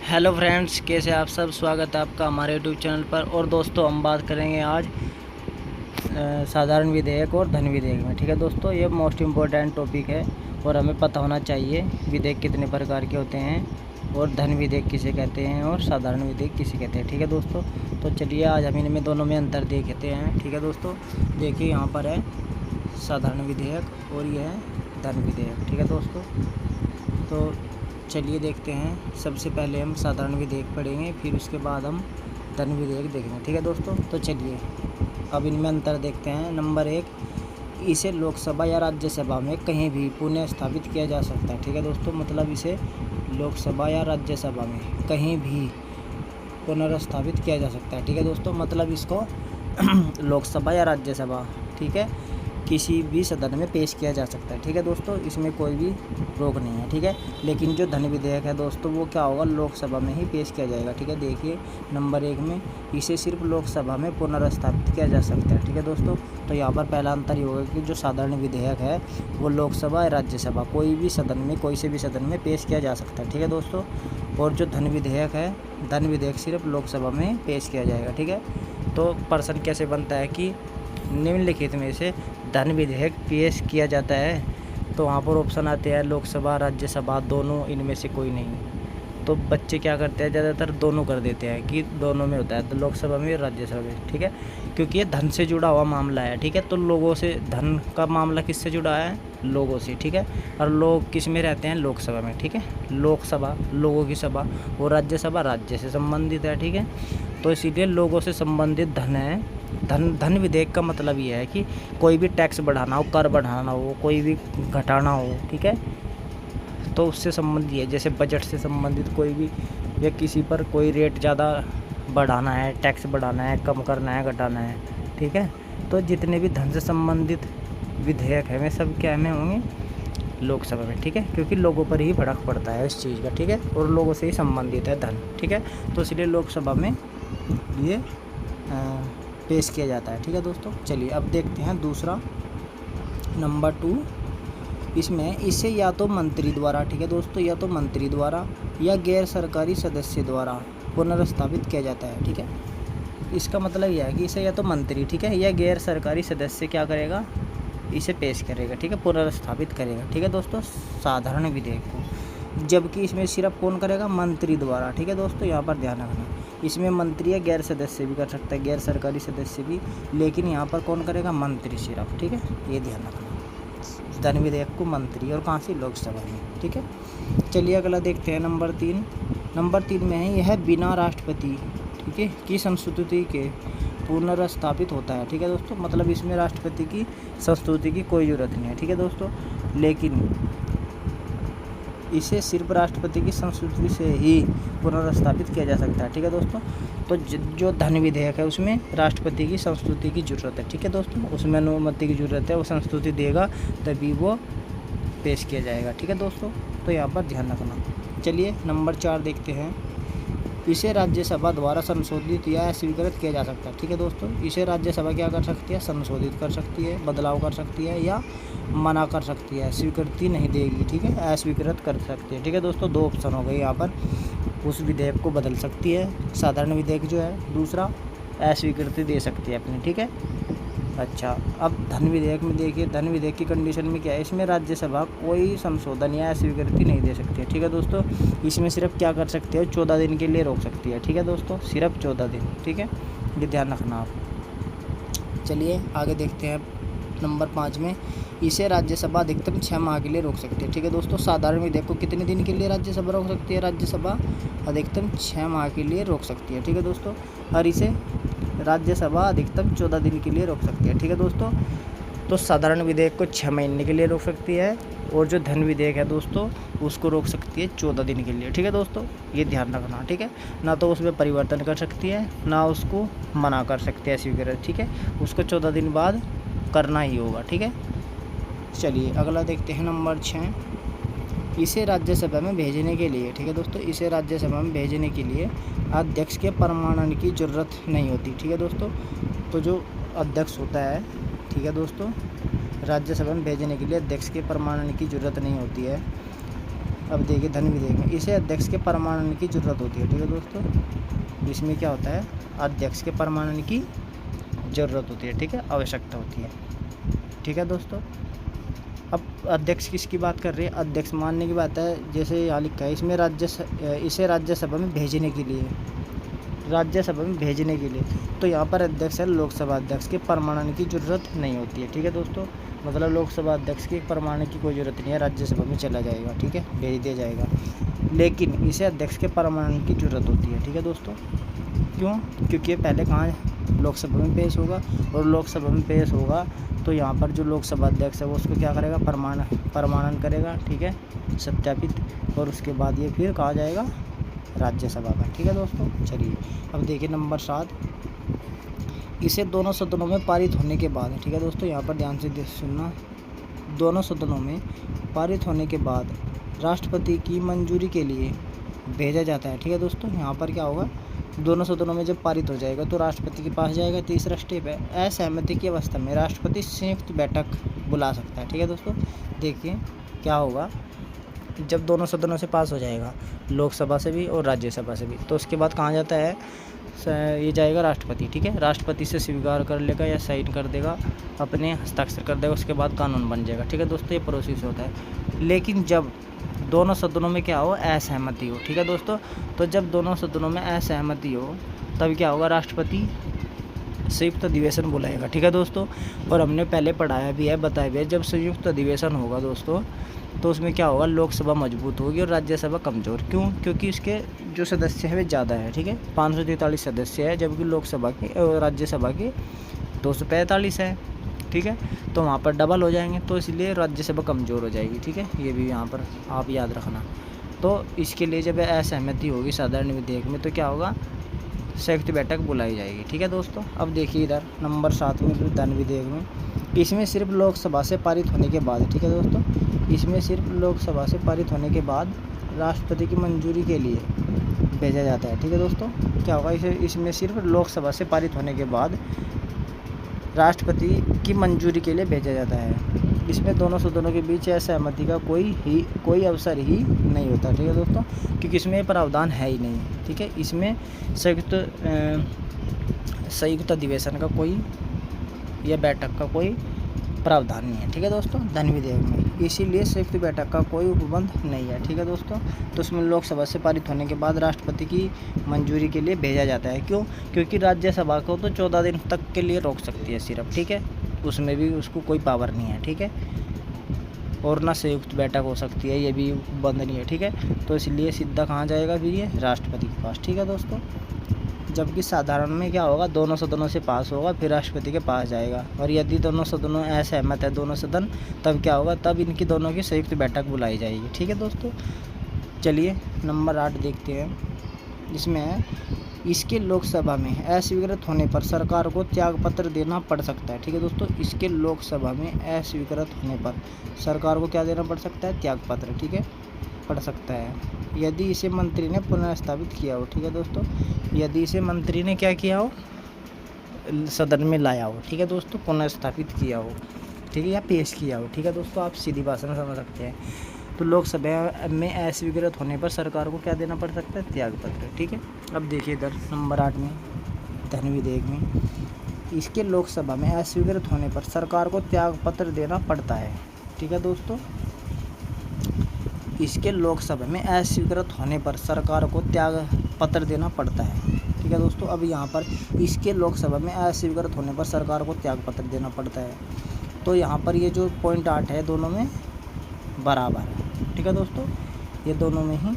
Hello friends, कैसे आप सब। स्वागत है आपका हमारे यूट्यूब चैनल पर। और दोस्तों, हम बात करेंगे आज साधारण विधेयक और धन विधेयक में। ठीक है दोस्तों, ये मोस्ट इम्पोर्टेंट टॉपिक है और हमें पता होना चाहिए विधेयक कितने प्रकार के होते हैं और धन विधेयक किसे कहते हैं और साधारण विधेयक किसे कहते हैं। ठीक है दोस्तों, तो चलिए आज हम इनमें दोनों में अंतर देखते हैं। ठीक है दोस्तों, देखिए यहाँ पर है साधारण विधेयक और ये है धन विधेयक। ठीक है दोस्तों, तो चलिए देखते हैं। सबसे पहले हम साधारण विधेयक पढ़ेंगे, फिर उसके बाद हम धन विधेयक देखेंगे। ठीक है दोस्तों, तो चलिए अब इनमें अंतर देखते हैं। नंबर 1, इसे लोकसभा या राज्यसभा में कहीं भी पुनः स्थापित किया जा सकता है। ठीक है दोस्तों, मतलब इसे लोकसभा या राज्यसभा में कहीं भी पुनर्स्थापित किया जा सकता है। ठीक है दोस्तों, मतलब इसको लोकसभा या राज्यसभा, ठीक है, किसी भी सदन में पेश किया जा सकता है। ठीक है दोस्तों, इसमें कोई भी रोक नहीं है। ठीक है, लेकिन जो धन विधेयक है दोस्तों, वो क्या होगा, लोकसभा में ही पेश किया जाएगा। ठीक है, देखिए नंबर 1 में इसे सिर्फ लोकसभा में पुनर्स्थापित किया जा सकता है। ठीक है दोस्तों, तो यहाँ पर पहला अंतर ये होगा कि जो साधारण विधेयक है वो लोकसभा या राज्यसभा कोई भी सदन में, कोई से भी सदन में पेश किया जा सकता है। ठीक है दोस्तों, और जो धन विधेयक है, धन विधेयक सिर्फ लोकसभा में पेश किया जाएगा। ठीक है, तो प्रश्न कैसे बनता है कि निम्नलिखित में से धन विधेयक पेश किया जाता है, तो वहाँ पर ऑप्शन आते हैं लोकसभा, राज्यसभा, दोनों, इनमें से कोई नहीं। तो बच्चे क्या करते हैं, ज़्यादातर दोनों कर देते हैं कि दोनों में होता है, तो लोकसभा में, राज्यसभा में। ठीक है, क्योंकि ये धन से जुड़ा हुआ मामला है। ठीक है, तो लोगों से, धन का मामला किससे जुड़ा है, लोगों से। ठीक है, और लोग किस में रहते हैं, लोकसभा में। ठीक है, लोकसभा लोगों की सभा और राज्यसभा राज्य से संबंधित है। ठीक है, तो इसीलिए लोगों से संबंधित धन है। धन विधेयक का मतलब ये है कि कोई भी टैक्स बढ़ाना हो, कर बढ़ाना हो, कोई भी घटाना हो, ठीक है, तो उससे संबंधित है। जैसे बजट से संबंधित कोई भी, या किसी पर कोई रेट ज़्यादा बढ़ाना है, टैक्स बढ़ाना है, कम करना है, घटाना है। ठीक है, तो जितने भी धन से संबंधित विधेयक है वे सब क्या में होंगे, लोकसभा में। ठीक है, क्योंकि लोगों पर ही फर्क पड़ता है इस चीज़ का। ठीक है, और लोगों से ही संबंधित है धन। ठीक है, तो इसलिए लोकसभा में ये पेश किया जाता है। ठीक है दोस्तों, चलिए अब देखते हैं दूसरा, नंबर 2, इसमें इसे या तो मंत्री द्वारा, ठीक है दोस्तों, या तो मंत्री द्वारा या गैर सरकारी सदस्य द्वारा पुनर्स्थापित किया जाता है। ठीक है, इसका मतलब यह है कि इसे या तो मंत्री, ठीक है, या गैर सरकारी सदस्य क्या करेगा, इसे पेश करेगा। ठीक है, पुनर्स्थापित करेगा। ठीक है दोस्तों, साधारण विधेयक को, जबकि इसमें सिर्फ कौन करेगा, मंत्री द्वारा। ठीक है दोस्तों, यहाँ पर ध्यान रखना, इसमें मंत्री या गैर सदस्य भी कर सकता है, गैर सरकारी सदस्य भी, लेकिन यहाँ पर कौन करेगा, मंत्री सिर्फ। ठीक है, ये ध्यान रखना, धन विधेयक को मंत्री, और कहाँ से, लोकसभा में। ठीक है, चलिए अगला देखते हैं, नंबर 3। नंबर 3 में है, यह बिना राष्ट्रपति, ठीक है, की संस्तुति के पुनर्स्थापित होता है। ठीक है दोस्तों, मतलब इसमें राष्ट्रपति की संस्तुति की कोई ज़रूरत नहीं है। ठीक है दोस्तों, लेकिन इसे सिर्फ राष्ट्रपति की संस्तुति से ही पुनर्स्थापित किया जा सकता है। ठीक है दोस्तों, तो जो धन विधेयक है उसमें राष्ट्रपति की संस्तुति की ज़रूरत है। ठीक है दोस्तों, उसमें अनुमति की ज़रूरत है, वो संस्तुति देगा तभी वो पेश किया जाएगा। ठीक है दोस्तों, तो यहाँ पर ध्यान रखना। चलिए नंबर 4 देखते हैं, इसे राज्यसभा द्वारा संशोधित या स्वीकृत किया जा सकता है। ठीक है दोस्तों, इसे राज्यसभा क्या कर सकती है, संशोधित कर सकती है, बदलाव कर सकती है, या मना कर सकती है, स्वीकृति नहीं देगी। ठीक है, अस्वीकृत कर सकती है। ठीक है दोस्तों, 2 ऑप्शन हो गए यहाँ पर, उस विधेयक को बदल सकती है, साधारण विधेयक जो है, दूसरा अस्वीकृति दे सकती है अपनी। ठीक है, अच्छा, अब धन विधेयक में देखिए, धन विधेयक की कंडीशन में क्या है, इसमें राज्यसभा कोई संशोधन या स्वीकृति नहीं दे सकती है। ठीक है दोस्तों, इसमें सिर्फ क्या कर सकती है, 14 दिन के लिए रोक सकती है। ठीक है दोस्तों, सिर्फ 14 दिन। ठीक है, ये ध्यान रखना आप। चलिए आगे देखते हैं, नंबर 5 में, इसे राज्यसभा अधिकतम 6 माह के लिए रोक सकती है। ठीक है दोस्तों, साधारण विधेयक को कितने दिन के लिए राज्यसभा रोक सकती है, राज्यसभा अधिकतम 6 माह के लिए रोक सकती है। ठीक है दोस्तों, और इसे राज्यसभा अधिकतम 14 दिन के लिए रोक सकती है। ठीक है दोस्तों, तो साधारण विधेयक को 6 महीने के लिए रोक सकती है, और जो धन विधेयक है दोस्तों उसको रोक सकती है 14 दिन के लिए। ठीक है दोस्तों, ये ध्यान रखना। ठीक है, ना तो उसमें परिवर्तन कर सकती है, ना उसको मना कर सकती है स्वीकृत। ठीक है, उसको 14 दिन बाद करना ही होगा। ठीक है, चलिए अगला देखते हैं, नंबर 6, इसे राज्यसभा में भेजने के लिए, ठीक है दोस्तों, इसे राज्यसभा में भेजने के लिए अध्यक्ष के प्रमाणन की ज़रूरत नहीं होती। ठीक है दोस्तों, तो जो अध्यक्ष होता है, ठीक है दोस्तों, राज्यसभा में भेजने के लिए अध्यक्ष के प्रमाणन की ज़रूरत नहीं होती है। अब देखिए धन विधेयक में इसे अध्यक्ष के प्रमाणन की जरूरत होती है। ठीक है दोस्तों, इसमें क्या होता है, अध्यक्ष के प्रमाणन की ज़रूरत होती है। ठीक है, आवश्यकता होती है। ठीक है दोस्तों, अब अध्यक्ष किसकी बात कर रहे हैं, अध्यक्ष मानने की बात है। जैसे यहाँ लिखा है इसमें इसे राज्यसभा में भेजने के लिए, राज्यसभा में भेजने के लिए, तो यहाँ पर अध्यक्ष है लोकसभा अध्यक्ष के प्रमाणन की ज़रूरत नहीं होती है। ठीक है दोस्तों, मतलब लोकसभा अध्यक्ष के प्रमाणन की कोई ज़रूरत नहीं है, राज्यसभा में चला जाएगा। ठीक है, भेज दिया जाएगा, लेकिन इसे अध्यक्ष के प्रमाणन की ज़रूरत होती है। ठीक है दोस्तों, क्यों, क्योंकि ये पहले कहाँ लोकसभा में पेश होगा, और लोकसभा में पेश होगा तो यहाँ पर जो लोकसभा अध्यक्ष है वो उसको क्या करेगा, प्रमाणन करेगा। ठीक है, सत्यापित, और उसके बाद ये फिर कहा जाएगा राज्यसभा में। ठीक है दोस्तों, चलिए अब देखिए नंबर 7, इसे दोनों सदनों में पारित होने के बाद, ठीक है दोस्तों, यहाँ पर ध्यान से सुनना, दोनों सदनों में पारित होने के बाद राष्ट्रपति की मंजूरी के लिए भेजा जाता है। ठीक है दोस्तों, यहाँ पर क्या होगा, दोनों सदनों में जब पारित हो जाएगा तो राष्ट्रपति के पास जाएगा। तीसरा स्टेप है, असहमति की अवस्था में राष्ट्रपति संयुक्त बैठक बुला सकता है। ठीक है दोस्तों, देखिए क्या होगा, जब दोनों सदनों से पास हो जाएगा, लोकसभा से भी और राज्यसभा से भी, तो उसके बाद कहाँ जाता है, ये जाएगा राष्ट्रपति। ठीक है, राष्ट्रपति से स्वीकार कर लेगा या साइन कर देगा, अपने हस्ताक्षर कर देगा, उसके बाद कानून बन जाएगा। ठीक है दोस्तों, ये प्रोसेस होता है। लेकिन जब दोनों सदनों में क्या हो, असहमति हो। ठीक है दोस्तों, तो जब दोनों सदनों में असहमति हो तब क्या होगा, राष्ट्रपति संयुक्त अधिवेशन बुलाएगा। ठीक है दोस्तों, और हमने पहले पढ़ाया भी है, बताया भी है, जब संयुक्त अधिवेशन होगा दोस्तों तो उसमें क्या होगा, लोकसभा मजबूत होगी और राज्यसभा कमज़ोर। क्यों, क्योंकि इसके जो सदस्य हैं वे ज़्यादा है। ठीक है, 543 सदस्य है, जबकि लोकसभा के और राज्यसभा के 245 है। ठीक है, तो वहाँ पर डबल हो जाएंगे, तो इसलिए राज्यसभा कमज़ोर हो जाएगी। ठीक है, ये भी यहाँ पर आप याद रखना। तो इसके लिए जब असहमति होगी साधारण विधेयक में तो क्या होगा, संयुक्त बैठक बुलाई जाएगी। ठीक है दोस्तों, अब देखिए इधर नंबर 7 में धन विधेयक में, इसमें सिर्फ लोकसभा से पारित होने के बाद, ठीक है दोस्तों, इसमें सिर्फ लोकसभा से पारित होने के बाद राष्ट्रपति की मंजूरी के लिए भेजा जाता है। ठीक है दोस्तों, क्या होगा, इसमें सिर्फ लोकसभा से पारित होने के बाद राष्ट्रपति की मंजूरी के लिए भेजा जाता है। इसमें दोनों सदनों के बीच असहमति का कोई अवसर ही नहीं होता। ठीक है दोस्तों, क्योंकि इसमें प्रावधान है ही नहीं। ठीक है, इसमें संयुक्त अधिवेशन का कोई या बैठक का कोई प्रावधान नहीं है। ठीक है दोस्तों, धन विधेयक में, इसीलिए संयुक्त बैठक का कोई उपबंध नहीं है। ठीक है दोस्तों, तो उसमें लोकसभा से पारित होने के बाद राष्ट्रपति की मंजूरी के लिए भेजा जाता है। क्यों, क्योंकि राज्यसभा को तो 14 दिन तक के लिए रोक सकती है सिर्फ। ठीक है, उसमें भी उसको कोई पावर नहीं है। ठीक है, और ना संयुक्त बैठक हो सकती है, ये भी बंद नहीं है। ठीक है, तो इसलिए सीधा कहाँ जाएगा फिर ये, राष्ट्रपति के पास। ठीक है दोस्तों, जबकि साधारण में क्या होगा, दोनों सदनों से पास होगा फिर राष्ट्रपति के पास जाएगा, और यदि दोनों सदनों असहमत है दोनों सदन, तब क्या होगा, तब इनकी दोनों की संयुक्त बैठक बुलाई जाएगी। ठीक है दोस्तों, चलिए नंबर 8 देखते हैं। इसमें है, इसके लोकसभा में अस्वीकृत होने पर सरकार को त्यागपत्र देना पड़ सकता है। ठीक है दोस्तों, इसके लोकसभा में अस्वीकृत होने पर सरकार को क्या देना पड़ सकता है, त्यागपत्र। ठीक है, पड़ सकता है, यदि इसे मंत्री ने पुनर्स्थापित किया हो। ठीक है दोस्तों, यदि इसे मंत्री ने क्या किया हो, सदन में लाया हो। ठीक है दोस्तों, पुनर्स्थापित किया हो। ठीक है, या पेश किया हो। ठीक है दोस्तों, आप सीधी भाषा में समझ सकते हैं। तो लोकसभा में अस्वीकृत होने पर सरकार को क्या देना पड़ सकता है, त्यागपत्र। ठीक है, अब देखिए इधर नंबर 8 में धन विधेयक में, इसके लोकसभा में अस्वीकृत होने पर सरकार को त्यागपत्र देना पड़ता है। ठीक है दोस्तों, इसके लोकसभा में अस्वीकृत होने पर सरकार को त्याग पत्र देना पड़ता है। ठीक है दोस्तों, अब यहाँ पर इसके लोकसभा में अस्वीकृत होने पर सरकार को त्याग पत्र देना पड़ता है, तो यहाँ पर ये जो पॉइंट 8 है दोनों में बराबर है। ठीक है दोस्तों, ये दोनों में ही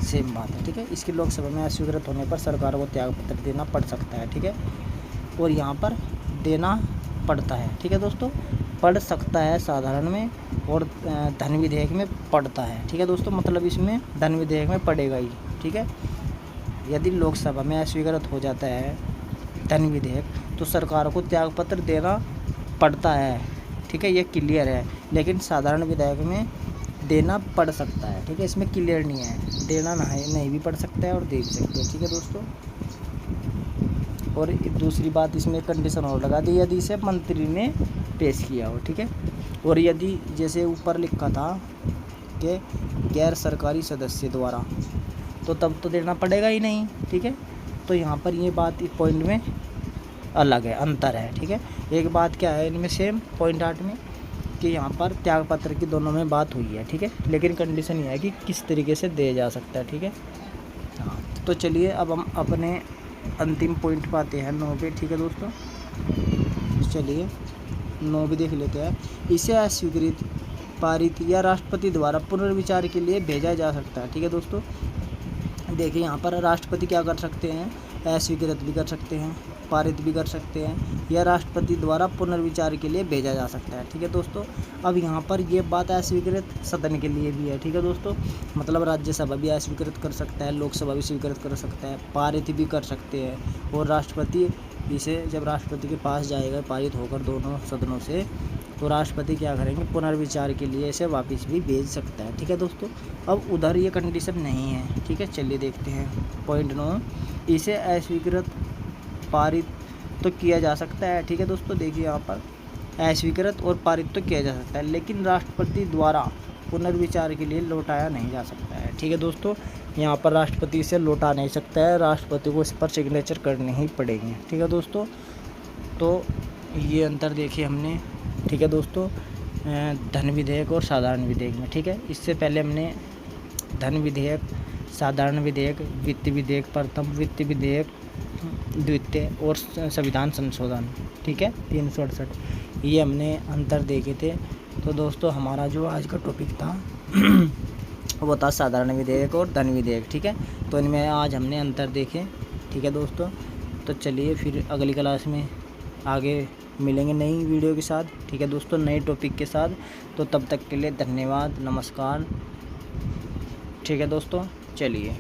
सेम बात है। ठीक है, इसके लोकसभा में अस्वीकृत होने पर सरकार को त्याग पत्र देना पड़ सकता है। ठीक है, और यहाँ पर देना पड़ता है। ठीक है दोस्तों, पढ़ सकता है साधारण में, और धन विधेयक में पढ़ता है। ठीक है दोस्तों, मतलब इसमें धन विधेयक में पढ़ेगा ही। ठीक है, यदि लोकसभा में अस्वीकृत हो जाता है धन विधेयक तो सरकार को त्यागपत्र देना पड़ता है। ठीक है, ये क्लियर है, लेकिन साधारण विधेयक में देना पड़ सकता है। ठीक है, इसमें क्लियर नहीं है, देना नहीं भी पड़ सकता है और दे भी सकते हैं। ठीक है दोस्तों, और दूसरी बात इसमें कंडीशन और लगा दी, यदि इसे मंत्री ने पेश किया हो। ठीक है, और यदि जैसे ऊपर लिखा था कि गैर सरकारी सदस्य द्वारा, तो तब तो देना पड़ेगा ही नहीं। ठीक है, तो यहाँ पर ये बात इस पॉइंट में अलग है, अंतर है। ठीक है, एक बात क्या है इनमें सेम पॉइंट 8 में कि यहाँ पर त्याग पत्र की दोनों में बात हुई है। ठीक है, लेकिन कंडीशन ये है कि किस तरीके से दिया जा सकता है। ठीक है, हाँ, तो चलिए अब हम अपने अंतिम पॉइंट पे आते हैं 9 पे। ठीक है दोस्तों, चलिए 9 भी देख लेते हैं। इसे अस्वीकृत, पारित या राष्ट्रपति द्वारा पुनर्विचार के लिए भेजा जा सकता है। ठीक है दोस्तों, देखिए यहाँ पर राष्ट्रपति क्या कर सकते हैं, अस्वीकृत भी कर सकते हैं, पारित भी कर सकते हैं, या राष्ट्रपति द्वारा पुनर्विचार के लिए भेजा जा सकता है। ठीक है दोस्तों, अब यहाँ पर ये बात अस्वीकृत सदन के लिए भी है। ठीक है दोस्तों, मतलब राज्यसभा भी अस्वीकृत कर सकता है, लोकसभा भी स्वीकृत कर सकता है, पारित भी कर सकते हैं, और राष्ट्रपति इसे जब राष्ट्रपति के पास जाएगा पारित होकर दोनों सदनों से, तो राष्ट्रपति क्या करेंगे, पुनर्विचार के लिए इसे वापस भी भेज सकता है। ठीक है दोस्तों, अब उधर ये कंडीशन नहीं है। ठीक है, चलिए देखते हैं पॉइंट 9, इसे अस्वीकृत, पारित तो किया जा सकता है। ठीक है दोस्तों, देखिए यहाँ पर अस्वीकृत और पारित तो किया जा सकता है, लेकिन राष्ट्रपति द्वारा पुनर्विचार के लिए लौटाया नहीं जा सकता है। ठीक है दोस्तों, यहाँ पर राष्ट्रपति इसे लौटा नहीं सकता है, राष्ट्रपति को इस पर सिग्नेचर करने ही पड़ेंगे। ठीक है दोस्तों, तो ये अंतर देखिए हमने। ठीक है दोस्तों, धन विधेयक और साधारण विधेयक में। ठीक है, इससे पहले हमने धन विधेयक, साधारण विधेयक, वित्त विधेयक प्रथम, वित्त विधेयक द्वितीय और संविधान संशोधन, ठीक है 368, ये हमने अंतर देखे थे। तो दोस्तों हमारा जो आज का टॉपिक था वो था साधारण विधेयक और धन विधेयक। ठीक है, तो इनमें आज हमने अंतर देखे। ठीक है दोस्तों, तो चलिए फिर अगली क्लास में आगे मिलेंगे नई वीडियो के साथ। ठीक है दोस्तों, नए टॉपिक के साथ। तो तब तक के लिए धन्यवाद, नमस्कार। ठीक है दोस्तों, चलिए।